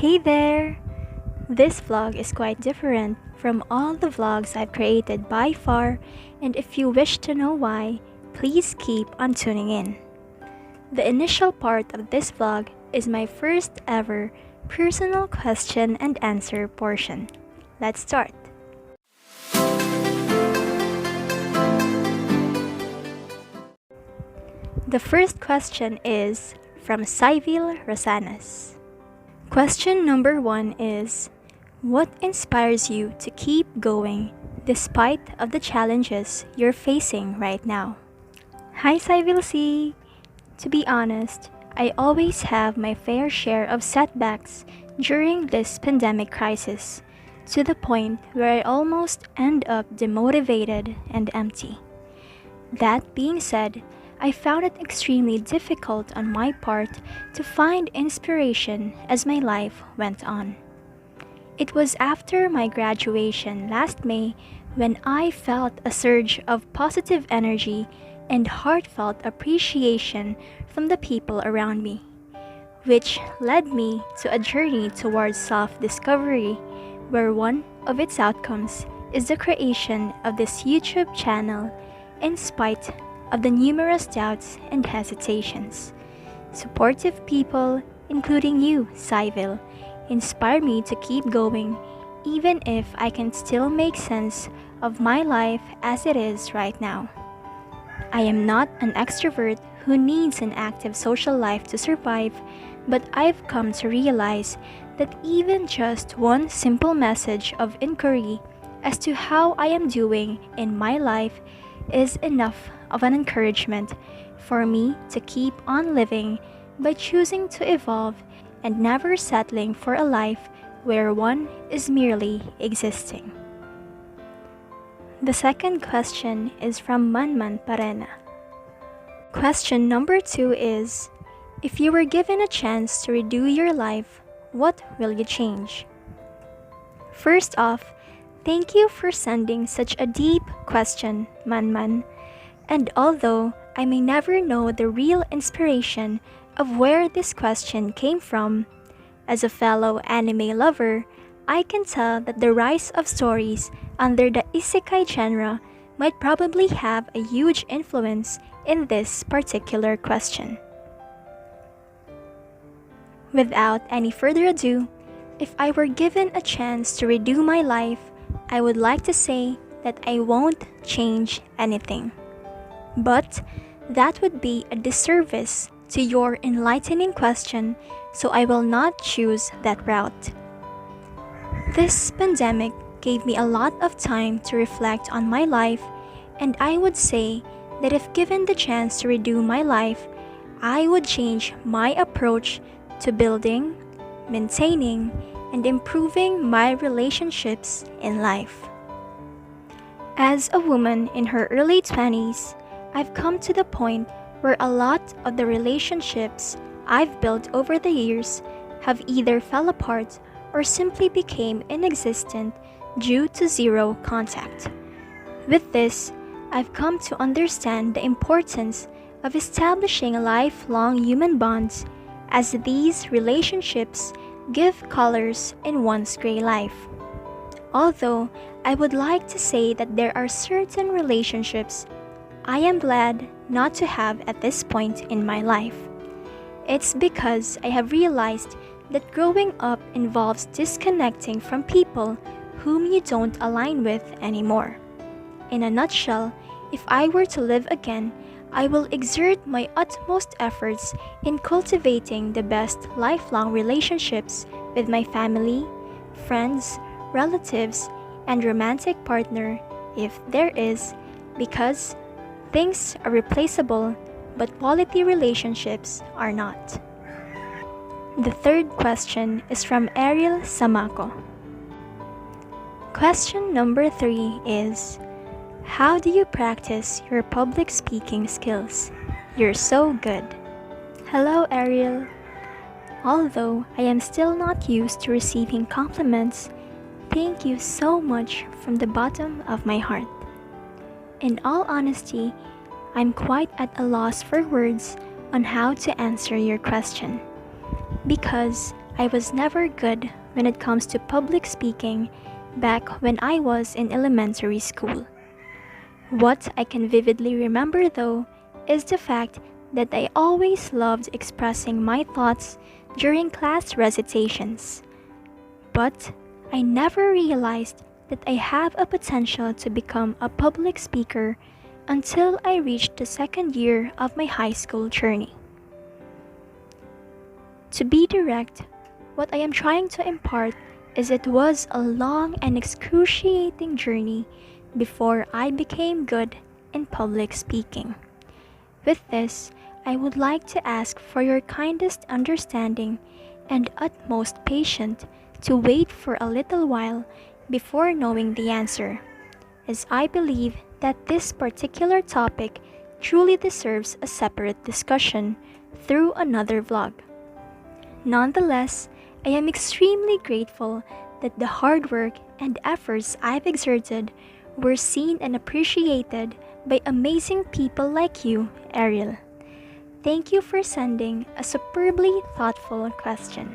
Hey there! This vlog is quite different from all the vlogs I've created by far, and if you wish to know why, please keep on tuning in. The initial part of this vlog is my first ever personal question and answer portion. Let's start! The first question is from Syville Rosanas. Question number 1 is, what inspires you to keep going despite of the challenges you're facing right now? Hi Syville C! To be honest, I always have my fair share of setbacks during this pandemic crisis, to the point where I almost end up demotivated and empty. That being said, I found it extremely difficult on my part to find inspiration as my life went on. It was after my graduation last May when I felt a surge of positive energy and heartfelt appreciation from the people around me, which led me to a journey towards self-discovery, where one of its outcomes is the creation of this YouTube channel in spite of the numerous doubts and hesitations. Supportive people, including you, Syville, inspire me to keep going even if I can still make sense of my life as it is right now. I am not an extrovert who needs an active social life to survive, but I've come to realize that even just one simple message of inquiry as to how I am doing in my life is enough of an encouragement for me to keep on living by choosing to evolve and never settling for a life where one is merely existing. The second question is from Manman Parena. Question number 2 is, if you were given a chance to redo your life, what will you change? First off, thank you for sending such a deep question, Manman. And although I may never know the real inspiration of where this question came from, as a fellow anime lover, I can tell that the rise of stories under the isekai genre might probably have a huge influence in this particular question. Without any further ado, if I were given a chance to redo my life, I would like to say that I won't change anything. But that would be a disservice to your enlightening question, so I will not choose that route. This pandemic gave me a lot of time to reflect on my life, and I would say that if given the chance to redo my life, I would change my approach to building, maintaining, and improving my relationships in life. As a woman in her early 20s, I've come to the point where a lot of the relationships I've built over the years have either fell apart or simply became inexistent due to zero contact. With this, I've come to understand the importance of establishing lifelong human bonds, as these relationships give colors in one's gray life. Although I would like to say that there are certain relationships I am glad not to have at this point in my life. It's because I have realized that growing up involves disconnecting from people whom you don't align with anymore. In a nutshell, if I were to live again, I will exert my utmost efforts in cultivating the best lifelong relationships with my family, friends, relatives, and romantic partner, if there is, because things are replaceable, but quality relationships are not. The third question is from Ariel Samako. Question number 3 is, how do you practice your public speaking skills? You're so good. Hello Ariel. Although I am still not used to receiving compliments, thank you so much from the bottom of my heart. In all honesty, I'm quite at a loss for words on how to answer your question, because I was never good when it comes to public speaking back when I was in elementary school. What I can vividly remember though is the fact that I always loved expressing my thoughts during class recitations. But I never realized that I have a potential to become a public speaker until I reached the second year of my high school journey. To be direct, what I am trying to impart is it was a long and excruciating journey before I became good in public speaking. With this, I would like to ask for your kindest understanding and utmost patience to wait for a little while before knowing the answer, as I believe that this particular topic truly deserves a separate discussion through another vlog. Nonetheless, I am extremely grateful that the hard work and efforts I've exerted were seen and appreciated by amazing people like you, Ariel. Thank you for sending a superbly thoughtful question.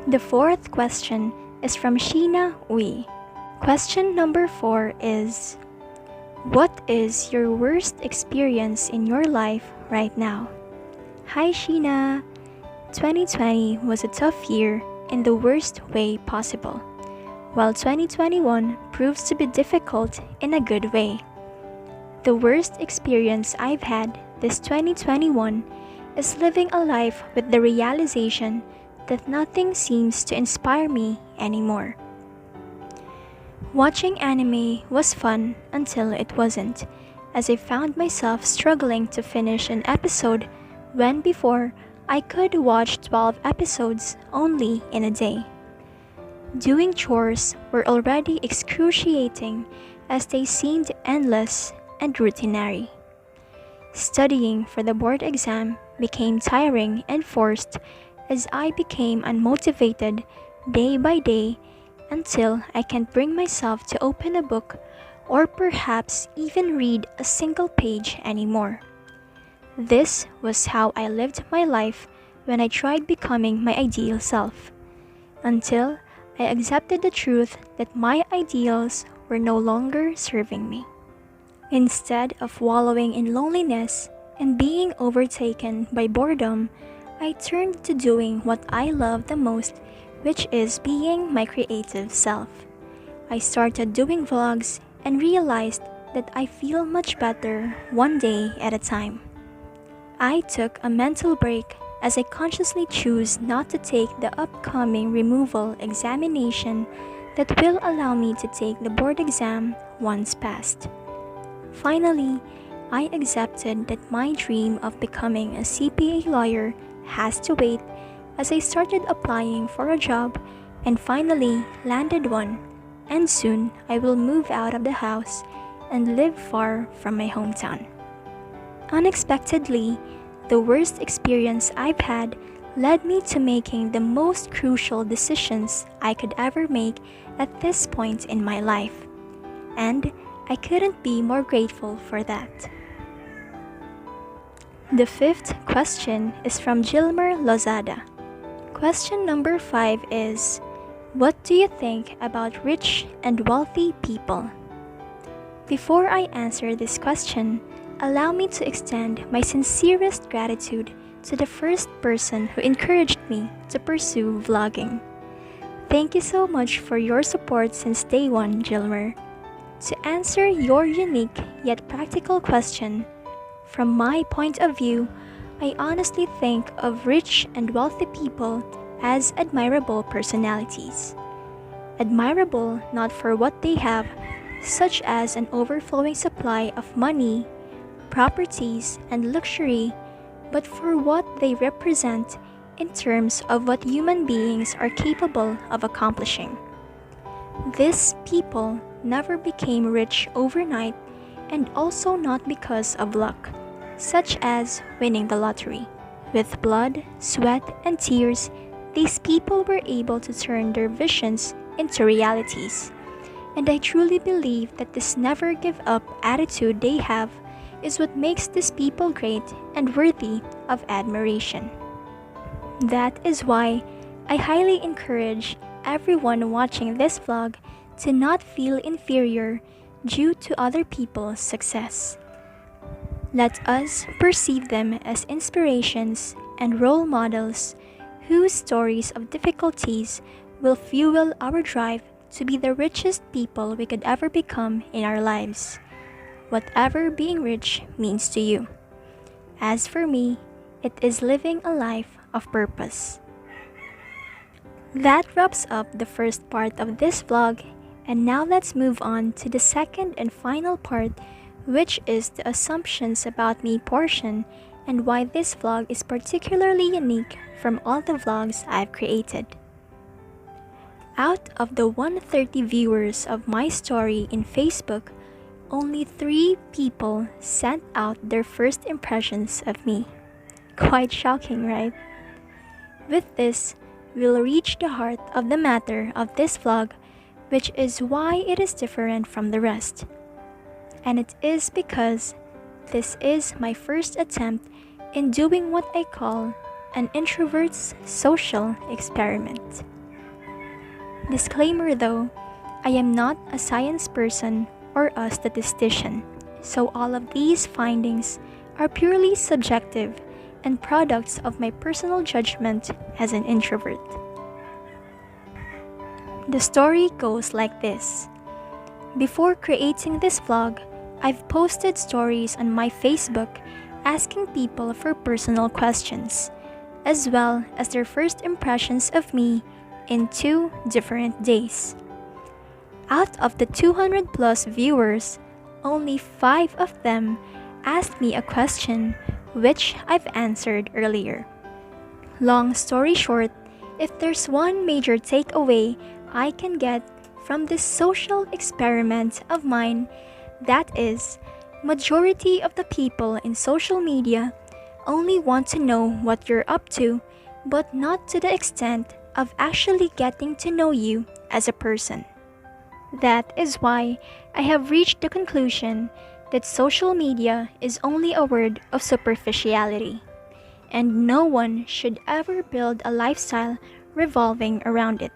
The fourth question is from Sheena Uy. Question number 4 is, what is your worst experience in your life right now? Hi Sheena! 2020 was a tough year in the worst way possible, while 2021 proves to be difficult in a good way. The worst experience I've had this 2021 is living a life with the realization that nothing seems to inspire me anymore. Watching anime was fun until it wasn't, as I found myself struggling to finish an episode when before I could watch 12 episodes only in a day. Doing chores were already excruciating as they seemed endless and routinary. Studying for the board exam became tiring and forced as I became unmotivated day by day until I can't bring myself to open a book or perhaps even read a single page anymore. This was how I lived my life when I tried becoming my ideal self, until I accepted the truth that my ideals were no longer serving me. Instead of wallowing in loneliness and being overtaken by boredom, I turned to doing what I love the most, which is being my creative self. I started doing vlogs and realized that I feel much better one day at a time. I took a mental break as I consciously choose not to take the upcoming removal examination that will allow me to take the board exam once passed. Finally, I accepted that my dream of becoming a CPA lawyer has to wait as I started applying for a job and finally landed one, and soon I will move out of the house and live far from my hometown. Unexpectedly, the worst experience I've had led me to making the most crucial decisions I could ever make at this point in my life, and I couldn't be more grateful for that. The fifth question is from Gilmer Lozada. Question number 5 is, what do you think about rich and wealthy people? Before I answer this question, allow me to extend my sincerest gratitude to the first person who encouraged me to pursue vlogging. Thank you so much for your support since day one, Gilmer. To answer your unique yet practical question, from my point of view, I honestly think of rich and wealthy people as admirable personalities. Admirable not for what they have, such as an overflowing supply of money, properties, and luxury, but for what they represent in terms of what human beings are capable of accomplishing. These people never became rich overnight, and also not because of luck, such as winning the lottery. With blood, sweat, and tears, these people were able to turn their visions into realities. And I truly believe that this never give up attitude they have is what makes these people great and worthy of admiration. That is why I highly encourage everyone watching this vlog to not feel inferior due to other people's success. Let us perceive them as inspirations and role models whose stories of difficulties will fuel our drive to be the richest people we could ever become in our lives, whatever being rich means to you. As for me, it is living a life of purpose. That wraps up the first part of this vlog, and now let's move on to the second and final part, which is the assumptions about me portion and why this vlog is particularly unique from all the vlogs I've created. Out of the 130 viewers of my story in Facebook, only 3 people sent out their first impressions of me. Quite shocking, right? With this, we'll reach the heart of the matter of this vlog, which is why it is different from the rest. And it is because this is my first attempt in doing what I call an introvert's social experiment. Disclaimer though, I am not a science person or a statistician, so all of these findings are purely subjective and products of my personal judgment as an introvert. The story goes like this. Before creating this vlog, I've posted stories on my Facebook asking people for personal questions, as well as their first impressions of me in 2 different days. Out of the 200 plus viewers, only 5 of them asked me a question which I've answered earlier. Long story short, if there's one major takeaway I can get from this social experiment of mine, that is, majority of the people in social media only want to know what you're up to, but not to the extent of actually getting to know you as a person. That is why I have reached the conclusion that social media is only a word of superficiality, and no one should ever build a lifestyle revolving around it.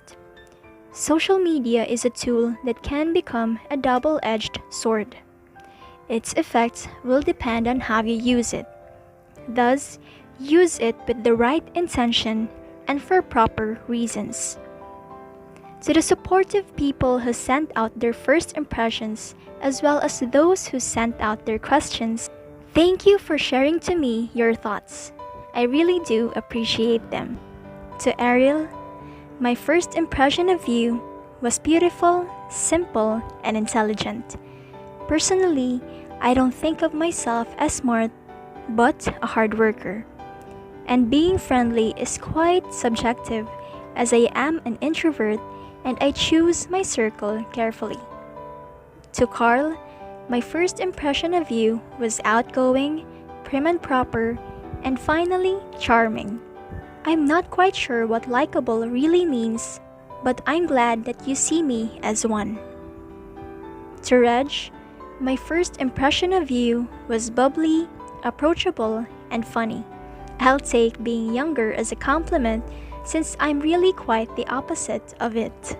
Social media is a tool that can become a double-edged sword. Its effects will depend on how you use it. Thus, use it with the right intention and for proper reasons. To the supportive people who sent out their first impressions, as well as those who sent out their questions, thank you for sharing to me your thoughts. I really do appreciate them. To Ariel, my first impression of you was beautiful, simple, and intelligent. Personally, I don't think of myself as smart, but a hard worker. And being friendly is quite subjective, as I am an introvert and I choose my circle carefully. To Carl, my first impression of you was outgoing, prim and proper, and finally, charming. I'm not quite sure what likable really means, but I'm glad that you see me as one. To Reg, my first impression of you was bubbly, approachable, and funny. I'll take being younger as a compliment since I'm really quite the opposite of it.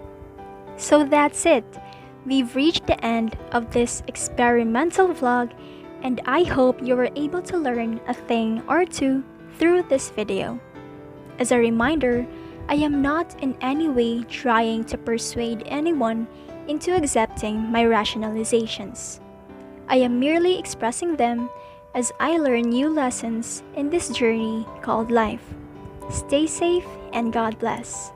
So that's it. We've reached the end of this experimental vlog, and I hope you were able to learn a thing or two through this video. As a reminder, I am not in any way trying to persuade anyone into accepting my rationalizations. I am merely expressing them as I learn new lessons in this journey called life. Stay safe and God bless.